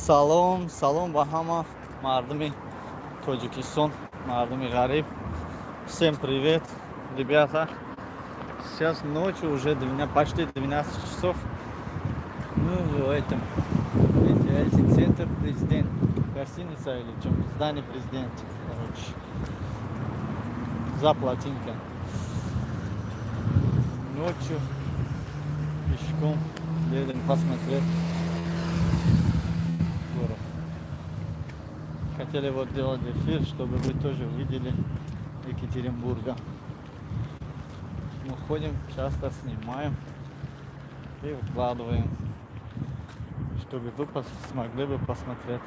Салом, салом ба ҳама мардуми Тоҷикистон, мардуми ғариб. Всем привет, ребята. Сейчас ночью уже почти 12 часов. Ну, в этом, видите, центр президент, гостиница или чем, здание президента, короче, за плотинкой. Ночью пешком едем посмотреть город. Хотели вот делать эфир, чтобы вы тоже увидели Екатеринбурга. Мы ходим, часто снимаем и выкладываем, чтобы вы смогли бы посмотреть.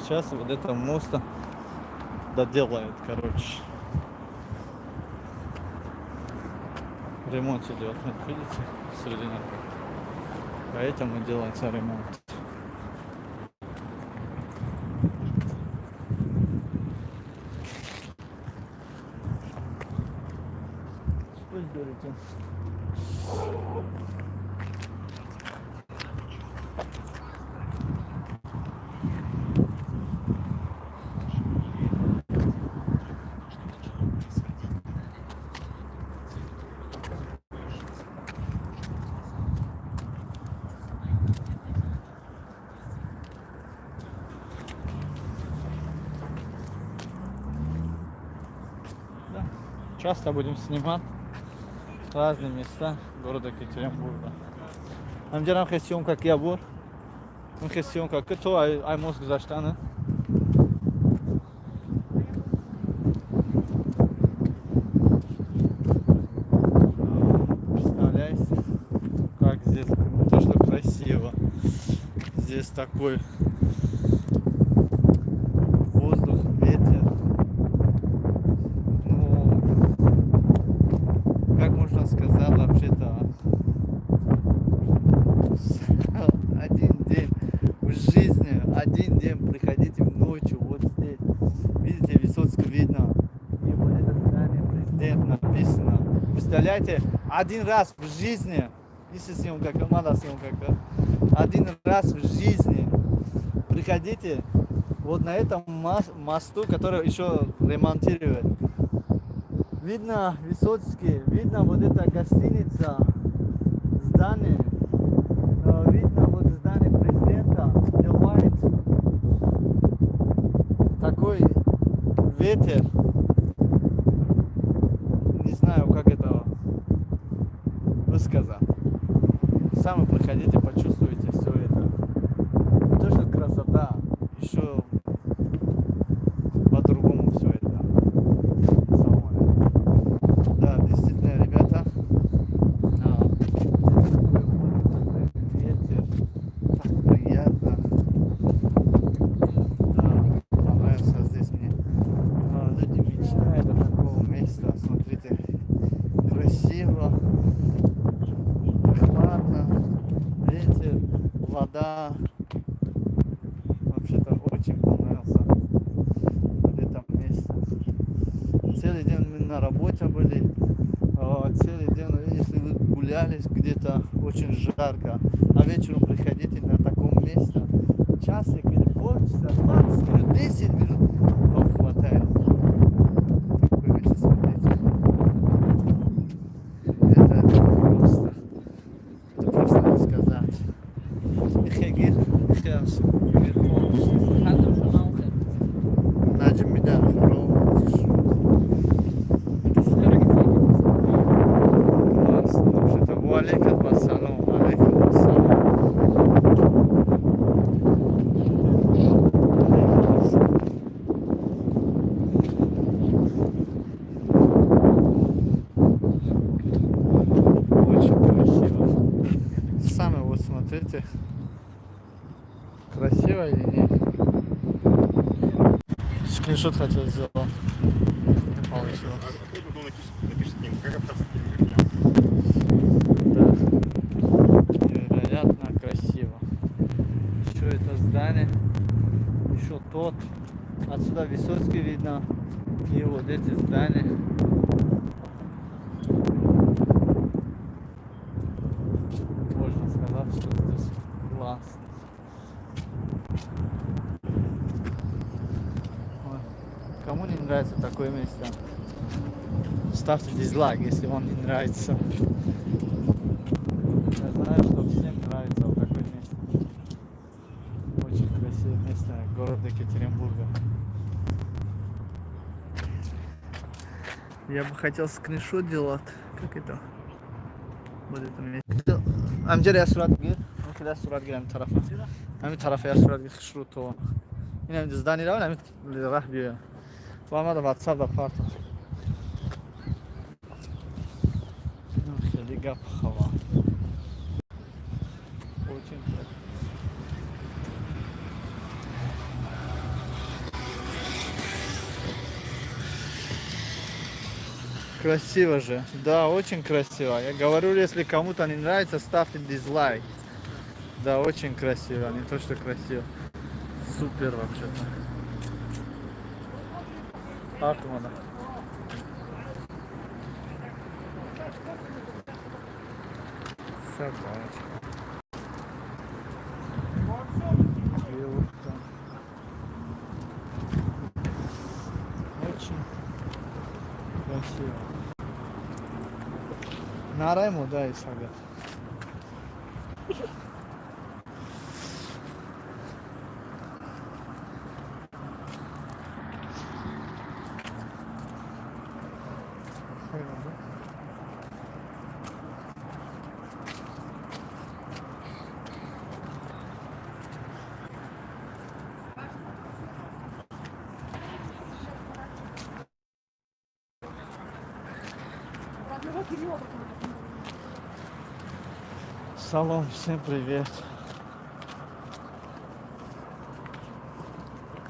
Сейчас вот это мост доделают, короче. Ремонт идет, вот видите, среди них. Поэтому делается ремонт. Что сделаете? Часто будем снимать разные места города Екатеринбурга. Нам делаем съемка как я был. Мы съемка кто ай мозг заштаны. Представляете, как здесь то, что красиво. Здесь такой воздух, ветер. Сказал вообще-то один день в жизни, один день приходите ночью вот здесь, видите, Высоцкий видно, и вот это здание президент написано. Представляете, один раз в жизни, если съемка, команда съемка, один раз в жизни приходите вот на этом мосту, который еще ремонтируют. Видно Высоцкий, видно вот эта гостиница, здание, видно вот здание президента, делает такой ветер, не знаю, как это высказать. Сами приходите, почувствуйте все это. Не то, что красота, еще по-другому все это. Да, действительно, ребята, ветер, так приятно. Да, понравился здесь мне. Люди мечтают о таком месте. Смотрите, красиво, прохладно, ветер, вода. Вообще-то очень понравился вот это место. Целый день мы на работе были. Целый день, если вы гулялись где-то, очень жарко, а вечером приходите на таком месте, часик или полчаса, 20 минут, 10 минут, вам хватает. Такой место смотрите. Это просто не сказать. Ихегир, ихеас, Наджим Мида, алейкум ассалам, алейкум ассалам. Очень красиво. Сами вот смотрите, красиво или нет. Скриншот хотел сделать, не получилось. Невероятно красиво. Еще это здание, еще тот, отсюда Высоцкий видно, и вот эти здания. Можно сказать. сказал, что здесь классно. Ой, кому не нравится такое место, ставьте дизлайк, если вам не нравится. Я знаю, что всем нравится вот такое место. Очень красивое место города Екатеринбурга. Я бы хотел скриншот делать. Как это? Вот это место. Амджар я сурат гир. Ну куда сурат гир ам тарафа. Ами тарафа я сурат гир хшру то. Ин ам здание равен ами рах бия. Ва мада WhatsApp да парта. Ну хели гап хава. Очень красиво же. Да, очень красиво. Я говорю, если кому-то не нравится, ставьте дизлайк. Да, очень красиво, не то что красиво. Супер вообще-то. Артмана. Собачка. Белка. Очень красиво. Нарайму, да, и сагат. Салон, всем привет.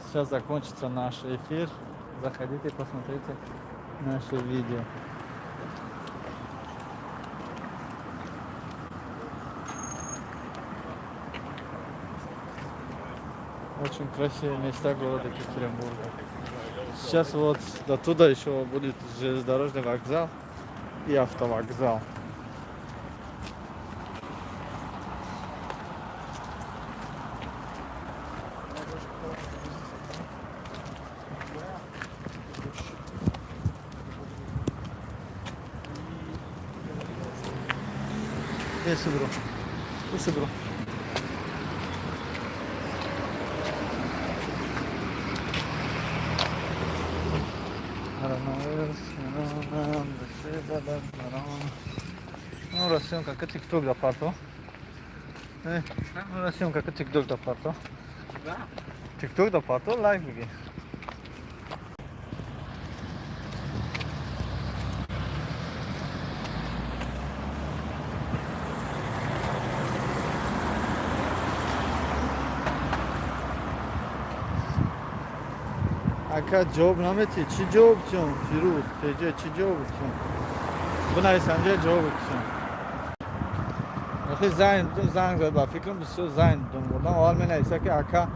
Сейчас закончится наш эфир. Заходите, посмотрите наше видео. Очень красивые места города Екатеринбурга. Сейчас вот до туда еще будет железнодорожный вокзал и автовокзал. Esse bro. Ну, растем как TikTok da parto. Nu rastăm как TikTok da parto. TikTok da parto live bigi. Aka job nameti chi job chun Firuz teje chi job chun. Buna sanje job chun. آخه زنگ زد با فکرم بسیار زنگ دادم بودم حال من ایسا که اکا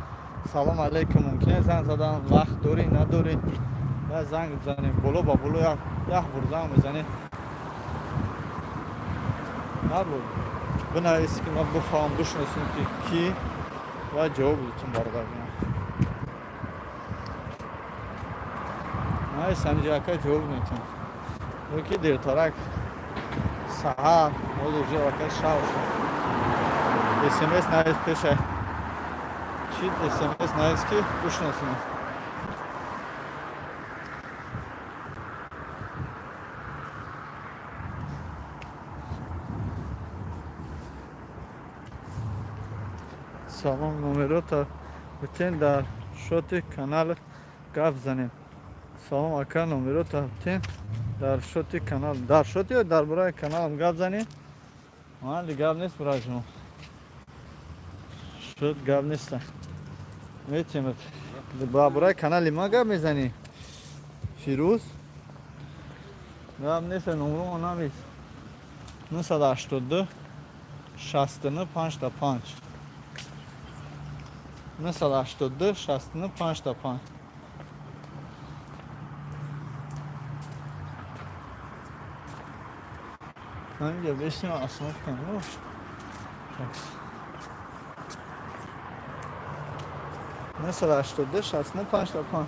سلام علیکم ممکنه زنگ زدم وقت داری نداری یا زنگ بزنیم بلو با بلو یک بر زنگ بزنیم نبود بنا ایسی که من بفهم بشناسیم که کی و جواب بودتون برداریم نه سنجی اکا جواب نیتون یکی دیرترک سهر موضوع جواب شاوش SMS نایز پیشه چی SMS نایز که بشناسیم سلام نمرات بتین در شوت کانال گپ زنیم سلام اکا نمرات بتین در شوت کانال در شوت یا در برای کانال گپ زنیم من گپ نیست برای شما شوت گپ نیست میتونید برای کانال ما گپ میزنی فیروز گپ نیست نمرو اونم نیست 982 69 5 تا 5 982 69 5 تا 5 من اینجا بشنیم اصلا کنم مثل 82 69 5 تا 5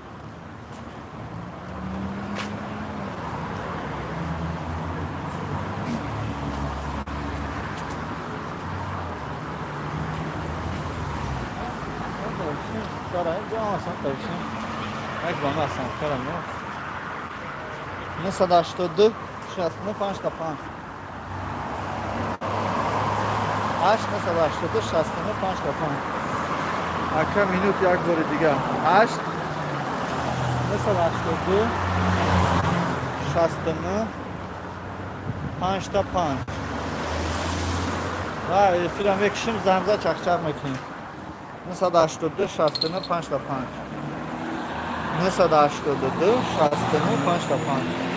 داره اینجا آسان داشتیم یک بانگ آسان کرم نه 982 69 5 تا 5 8 982 69 5 تا 5 اکا مینوت یک بار دیگه 8 982 69 5 تا 5 و فیلم یکشیم زمزه چخچر میکنیم 982 69 5 تا 5 982 69 5 تا 5